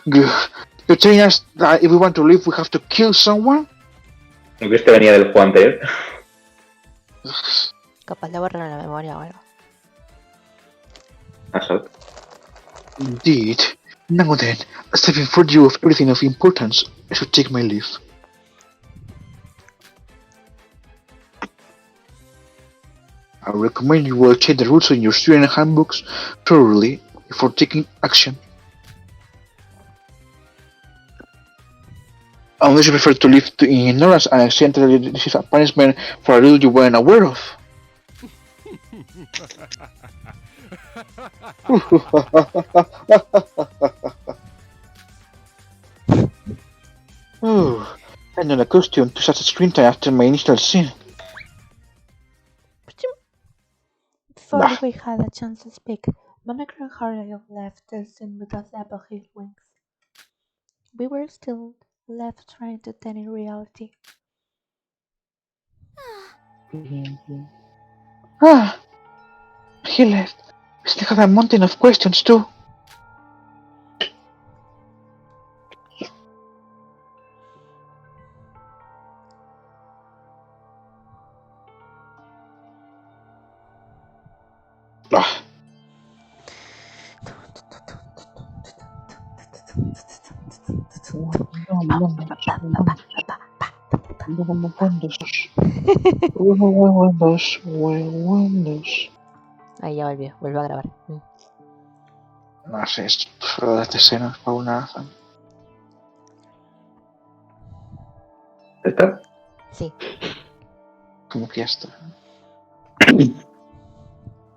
You're telling us that if we want to live, we have to kill someone? Aunque este venía del juego anterior. Capaz le borraron la memoria o algo. Assault. Indeed. Now then, as I've informed you of everything of importance, I should take my leave. I recommend you will check the rules in your student handbooks thoroughly before taking action. Unless you prefer to live in ignorance and accidentally receive a punishment for a rule you weren't aware of. Oh, I'm not accustomed to such a screen time after my initial scene. Before Bah. we had a chance to speak, Monocle hardly left the scene with a flap of his wings. We were still left trying to tell in reality. Ah, he left. We still have a mountain of questions too. Ah. Ahí ya volvió, vuelvo a grabar. No sé, esta escena por una razón. ¿Está? Sí. Como que ya está.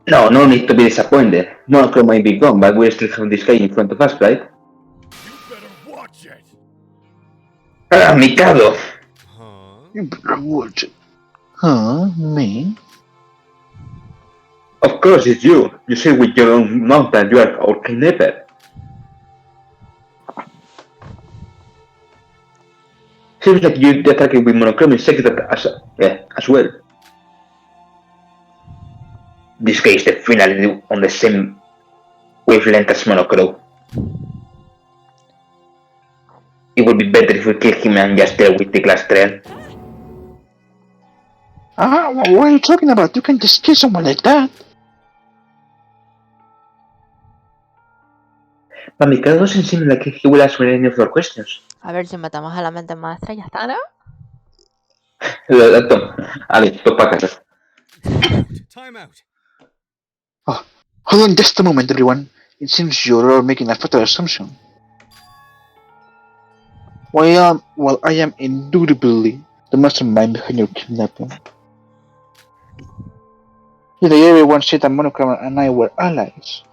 No, no need to be disappointed. Monochrome might be gone, but we still have this guy in front of us, right? You better watch it! Ah, Mikado! Huh? You better watch it. Huh? Me? Of course it's you. You say with your own mouth that you are our kidnapper. Seems like you attacking with Monochrome secret as well. This guy is definitely on the same wavelength as Monochrome. It would be better if we kill him and just deal with the glass trail. What are you talking about? You can't just kill someone like that. But Mikado doesn't seem like he will answer any of your questions. A ver si matamos a la mente maestra y ya está, ¿no? Ali, stop para casa. Time out. Hold on just a moment, everyone. It seems you're all making a fatal assumption. I am indubitably the mastermind behind your kidnapping. Yet everyone said that Monochrome and I were allies.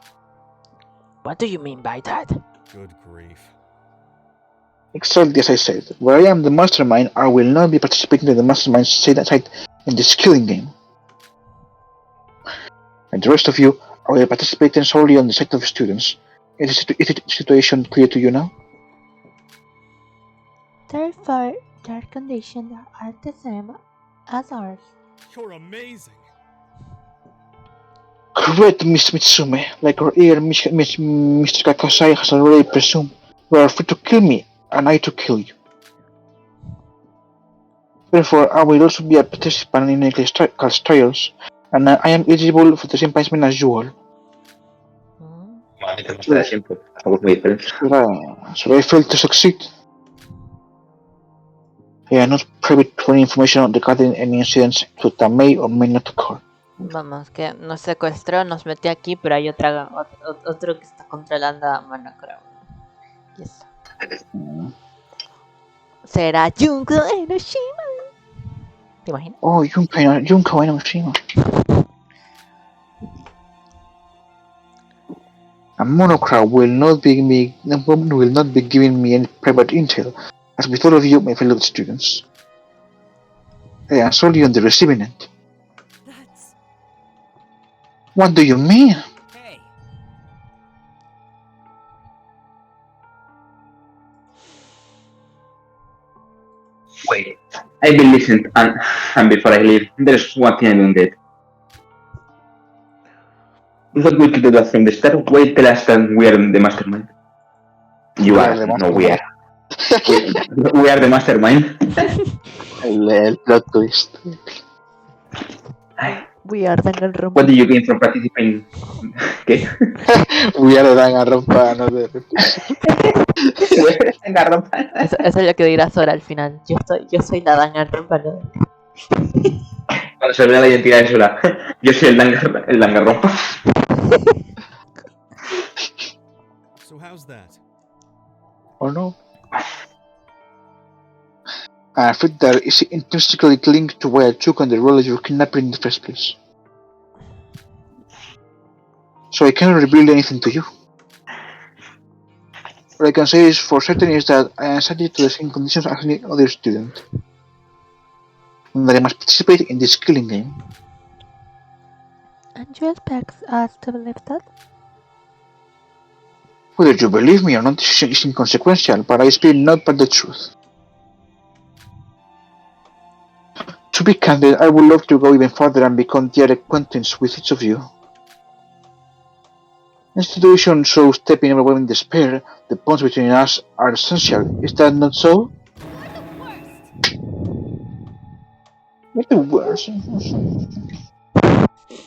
What do you mean by that? Good grief. Exactly as I said. Where I am the mastermind, I will not be participating in the mastermind's side in this killing game. And the rest of you, I will participate solely on the side of students. Is the situation clear to you now? Therefore, their conditions are the same as ours. You're amazing. Correct, Miss Mitsume. Like our ear, Mr. Kakasai has already presumed, you are free to kill me, and I to kill you. Therefore, I will also be a participant in the class trials, and I am eligible for the same punishment as you all. Should I fail to succeed? I am not privy to any information regarding any incidents that may or may not occur. Vamos, que nos secuestró, nos metió aquí, pero hay otro que está controlando a Monochrome. Y eso. Será Junko Enoshima. ¿Te imaginas? Oh, Junko Enoshima. A Monochrome will not be giving me any private intel, as with all of you, my fellow students. I am solely on the receiving end. What do you mean? Hey, Wait, I've been listening, and before I leave, there's one thing I don't get. You thought we could do that from the start? Wait till last time we are the mastermind. You We are. are the No, we mastermind. are. We are the mastermind. El plot twist. We are Danganronpa. What do you gain from participating? ¿Qué? We are the Danganronpa, another episode. Eso es lo que dirá Sora al final. Yo soy la Danganronpa, ¿no? Cuando se vea la identidad de Sora. Yo soy el Danganronpa. so how's that? Oh no. I think that is intrinsically linked to why I took on the role of your kidnapper in the first place. So I cannot reveal anything to you. What I can say is for certain is that I am subject to the same conditions as any other student. And that I must participate in this killing game. And you expect us to believe that? Whether you believe me or not is inconsequential, but I speak not but the truth. To be candid, I would love to go even further and become dear acquaintance with each of you. In a situation so stepping overwhelming despair, the bonds between us are essential. Is that not so? You're the worst.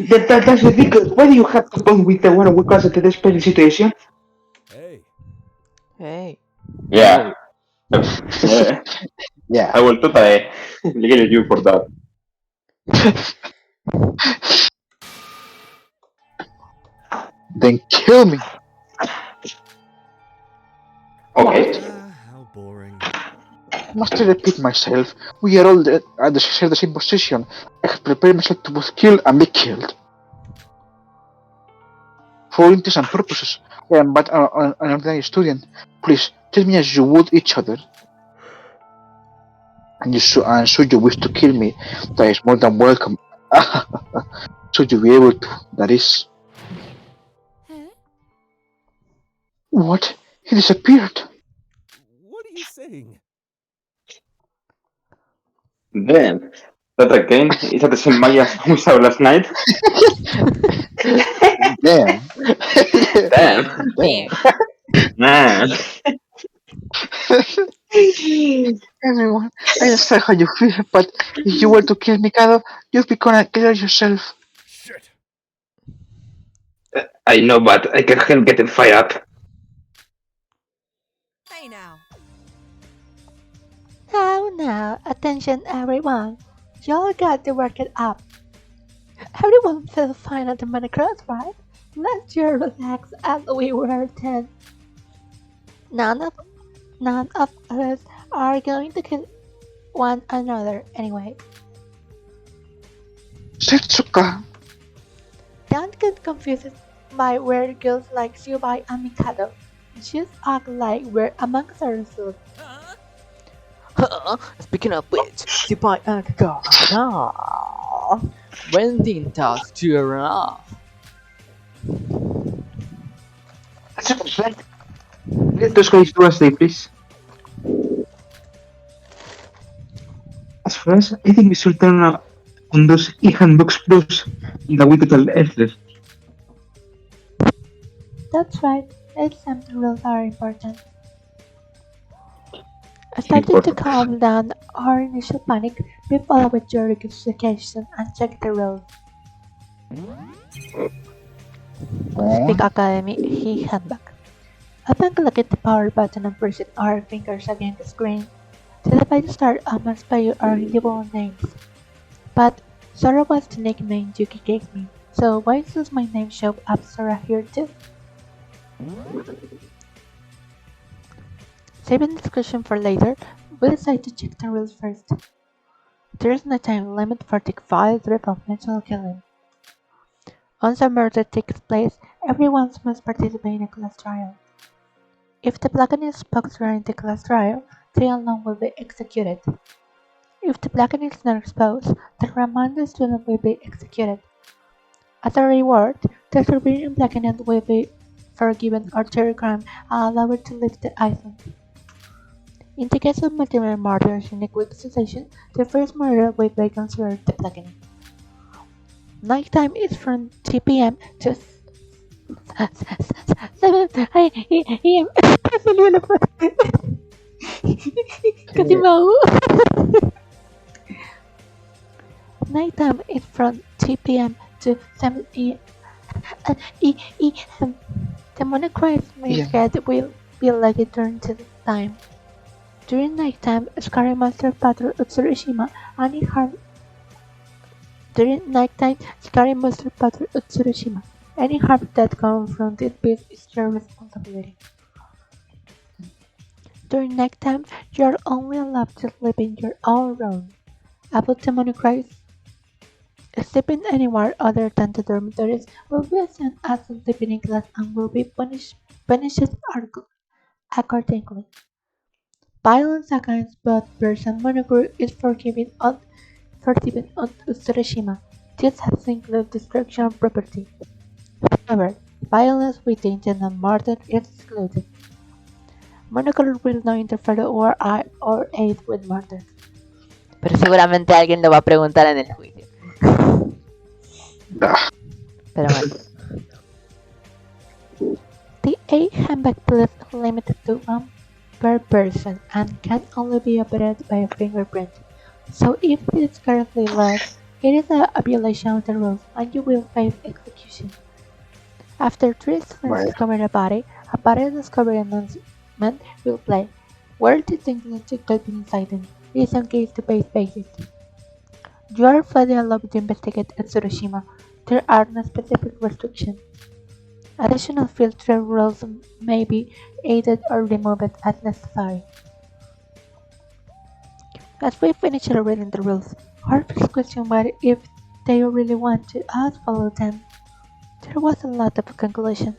That's ridiculous. Why do you have to bond with the one who causes the desperate situation? Hey, Hey. Yeah. Yeah. I will totally legally you for that. Then kill me. Okay. how boring. Must I repeat myself? We are all at the same position. I have prepared myself to both kill and be killed. For intents and purposes, I am but an ordinary student. Please, tell me as you would each other. And should you wish to kill me, that is more than welcome. Should you be able to, that is. What? He disappeared. What are you saying? Damn. That again? Is that the same Maya we saw last night? Damn. Damn. Damn. Man. Everyone, I understand how you feel, but if you were to kill Mikado, you've become a killer yourself. Shit. I know, but I can't help getting fired up. Hey now. Now, attention everyone. Y'all got to work it up. Everyone felt fine at the Monocross, right? Let's just relax as we were 10. None of us are going to kill one another anyway. Setsuka. Don't get confused by weird girls like Shubai and Mikado. Just act like we're amongst ourselves. Speaking of which, Shubai and Mikado. When didn't talk to your off? Right. Let those guys do as they please. As for us, I think we should turn on those e-handbooks plus the way to tell Earthless. That's right, exam rules are important. Starting to calm down our initial panic, we follow with your suggestion and check the rules. Speak Academy, he handback. Upon clicking the power button and pressing our fingers against the screen, the page starts almost by our individual names. But Sora was the nickname Yuki gave me, so why does my name show up Sora here too? Saving the discussion for later, we decide to check the rules first. There is no time limit for the violent mental killing. Once a murder takes place, everyone must participate in a class trial. If the blackened spokes during the class trial, they alone will be executed. If the blackened is not exposed, the remainder student will be executed. As a reward, Dr. Bean and Blackened will be forgiven or third crime and allowed to leave the island. In the case of multiple murders in a quick succession, the first murder will be considered the blackening. Nighttime is from 2 p.m. to 7 a.m. Salió la Casi me ahogo. Nighttime is from 2 p.m. to 7 a.m. The monochromatic Yeah. head will be like during the time. During nighttime, Scary Monster Patrol Utsurushima and any harm that comes from this beast is your responsibility. During nighttime, you are only allowed to sleep in your own room. About the monochromatic, sleeping anywhere other than the dormitories will be assigned as a sleeping class and will be punished accordingly. Violence against both bears and monogroup is forbidden on Utsushima. This has included destruction of property. However, violence with intent and murder is excluded. Monogroup will not interfere or aid with murder. Pero seguramente alguien lo va a preguntar en el juicio. Ah, Pero bueno. The 8 handbag is limited to one per person and can only be operated by a fingerprint. So if it is currently lost, it is a violation of the rules and you will face execution. After 3 students Right. discover a body discovery announcement will play, where distinct to type inside them. It is on case-to-case basis. You are fully allowed to investigate at Tsurushima. There are no specific restrictions. Additional filter rules may be added or removed as necessary. As we finish reading the rules, our first question was if they really want to us follow them. There was a lot of conclusion,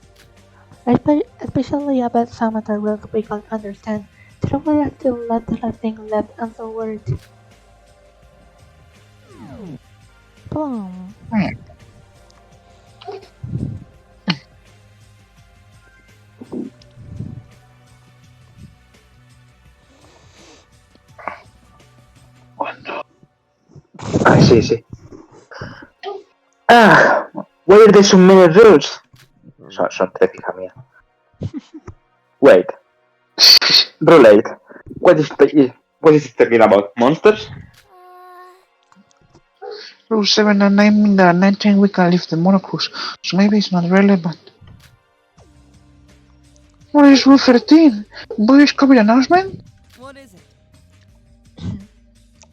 especially about some of the rules we could understand. There were still lots of things left unsolved. Boom. Oh no. Ah, sí. Ah, why are there so many rules? Son 3, hija mía. Wait, rule 8. What is it talking about? Monsters? Rule 7 and 9 mean that at nighttime we can leave the monocruise, so maybe it's not relevant. What is Rule 13? Boys cover announcement? What is it?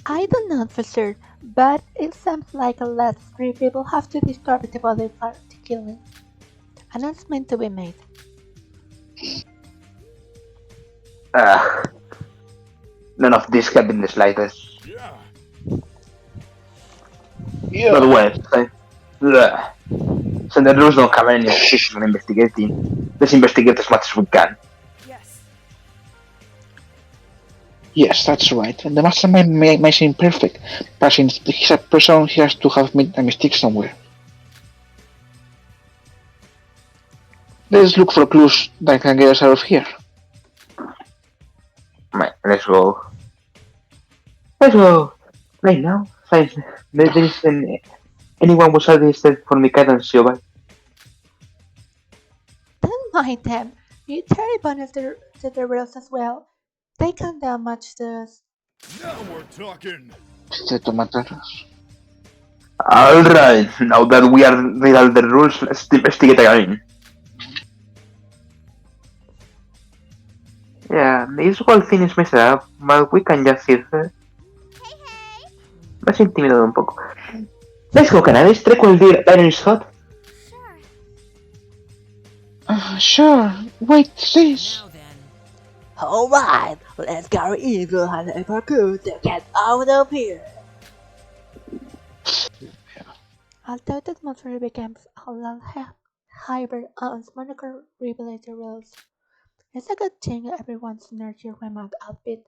I don't know for sure, but it seems like at least 3 people have to discover the body for the killing. Announcement to be made. Ah, none of this have been the slightest. But well, so the rules don't have any restriction on investigating. Let's investigate as much as we can. Yes. Yes, that's right. And the mastermind may seem perfect, but since he's a person, he has to have made a mistake somewhere. Let's look for clues that can get us out of here. Right, let's go. Right now, since there isn't anyone was suggested for Mikado and Sioba. Don't mind them. You carry bonus to the rules as well. They can damage us. Now we're talking. Excepto matarlos. Alright, now that we are read all the rules, let's investigate again. Yeah, this whole thing is messed up, but we can just sit here. Me has intimidado un poco. Let's go, Cannabis. Trequel Iron is hot. Sure. Wait, please. Now then. Alright, let's go evil and parkour to get out of here. Although the atmosphere becomes a lot higher as Monaco reveals the rules, it's a good thing everyone's energy remote a bit.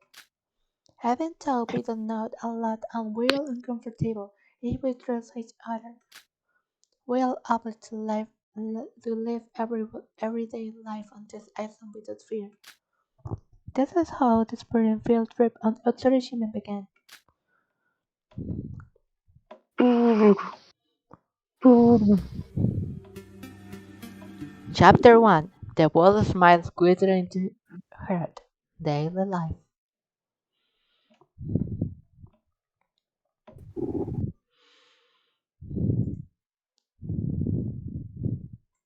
Even though we don't know a lot and we're uncomfortable if we trust each other. We'll able to live everyday life on this island without fear. This is how this brilliant field trip on Otsuru began. Chapter 1. The wall of smiles glitter into heart. Daily life.